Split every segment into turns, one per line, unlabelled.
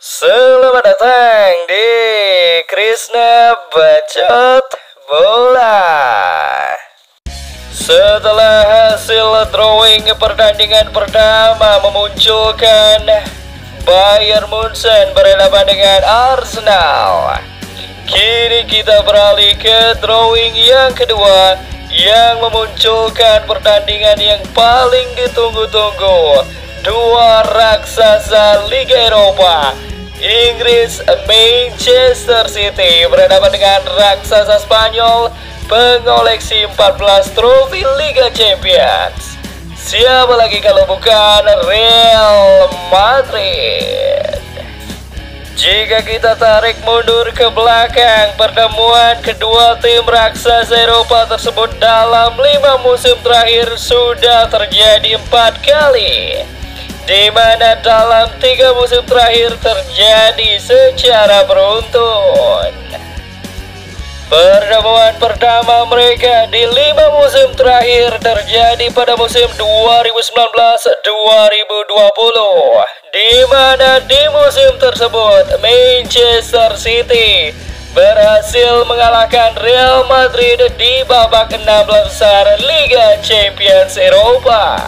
Selamat datang di Krisna Bacot Bola. Setelah hasil drawing pertandingan pertama memunculkan Bayern Munchen berhadapan dengan Arsenal, kini kita beralih ke drawing yang kedua yang memunculkan pertandingan yang paling ditunggu-tunggu. Dua raksasa Liga Eropa, Inggris Manchester City berhadapan dengan raksasa Spanyol pengoleksi 14 trofi Liga Champions. Siapa lagi kalau bukan Real Madrid? Jika kita tarik mundur ke belakang, pertemuan kedua tim raksasa Eropa tersebut dalam 5 musim terakhir sudah terjadi 4 kali, di mana dalam 3 musim terakhir terjadi secara beruntun. Pertemuan pertama mereka di 5 musim terakhir terjadi pada musim 2019-2020, di mana di musim tersebut Manchester City berhasil mengalahkan Real Madrid di babak 16 besar Liga Champions Eropa.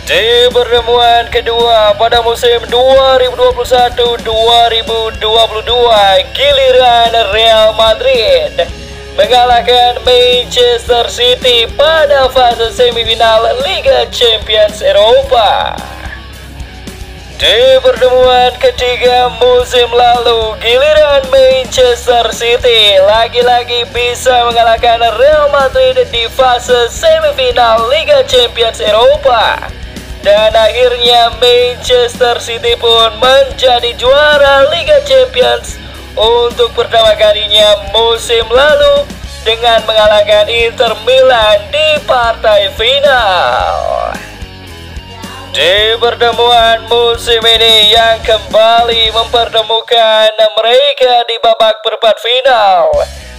Di pertemuan kedua pada musim 2021-2022, giliran Real Madrid mengalahkan Manchester City pada fase semifinal Liga Champions Eropa. Di pertemuan ketiga musim lalu, giliran Manchester City lagi-lagi bisa mengalahkan Real Madrid di fase semifinal Liga Champions Eropa. Dan akhirnya Manchester City pun menjadi juara Liga Champions untuk pertama kalinya musim lalu dengan mengalahkan Inter Milan di partai final. Di pertemuan musim ini yang kembali mempertemukan mereka di babak perempat final,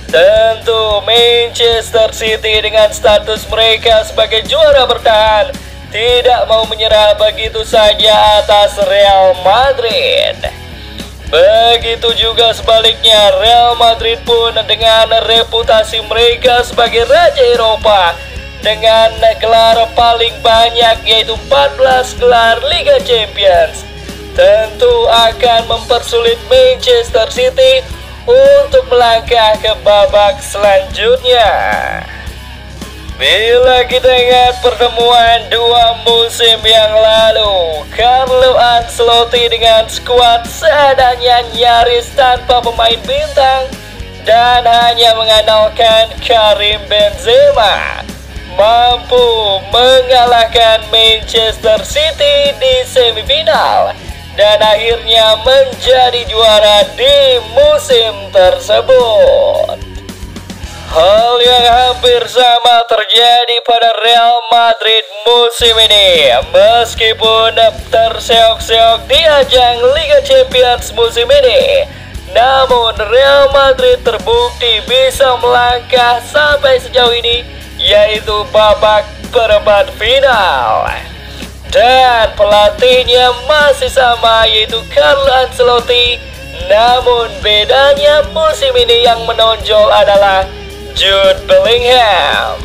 tentu Manchester City dengan status mereka sebagai juara bertahan tidak mau menyerah begitu saja atas Real Madrid. Begitu juga sebaliknya, Real Madrid pun dengan reputasi mereka sebagai Raja Eropa dengan gelar paling banyak yaitu 14 gelar Liga Champions, tentu akan mempersulit Manchester City untuk melangkah ke babak selanjutnya. Bila kita ingat pertemuan 2 musim yang lalu, Carlo Ancelotti dengan skuad seadanya nyaris tanpa pemain bintang dan hanya mengandalkan Karim Benzema, mampu mengalahkan Manchester City di semifinal dan akhirnya menjadi juara di musim tersebut. Hal yang hampir sama terjadi pada Real Madrid musim ini. Meskipun terseok-seok di ajang Liga Champions musim ini, namun Real Madrid terbukti bisa melangkah sampai sejauh ini, yaitu babak perempat final. Dan pelatihnya masih sama, yaitu Carlo Ancelotti. Namun bedanya musim ini yang menonjol adalah Jude Bellingham.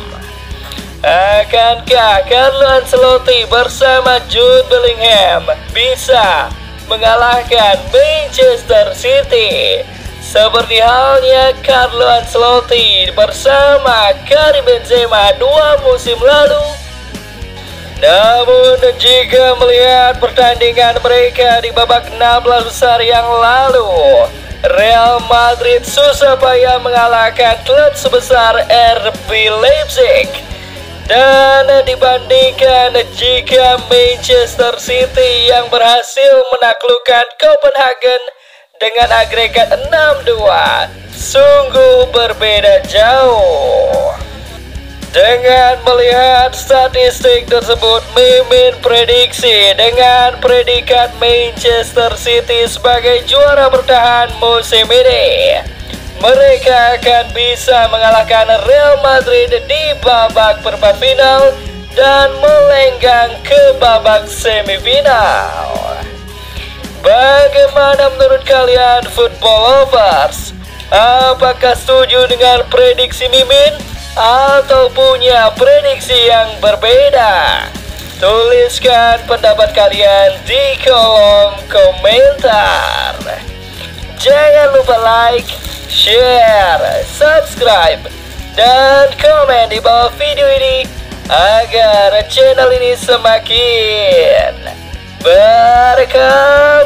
Akankah Carlo Ancelotti bersama Jude Bellingham bisa mengalahkan Manchester City seperti halnya Carlo Ancelotti bersama Karim Benzema 2 musim lalu? Namun jika melihat pertandingan mereka di babak 16 besar yang lalu, Real Madrid susah payah mengalahkan klub sebesar RB Leipzig. Dan dibandingkan jika Manchester City yang berhasil menaklukkan Copenhagen dengan agregat 6-2, sungguh berbeda jauh. Dengan melihat statistik tersebut, Mimin prediksi dengan predikat Manchester City sebagai juara bertahan musim ini, mereka akan bisa mengalahkan Real Madrid di babak perempat final dan melenggang ke babak semifinal. Bagi Bagaimana menurut kalian football lovers? Apakah setuju dengan prediksi Mimin atau punya prediksi yang berbeda? Tuliskan pendapat kalian di kolom komentar. Jangan lupa like, share, subscribe, dan komen di bawah video ini agar channel ini semakin berkembang.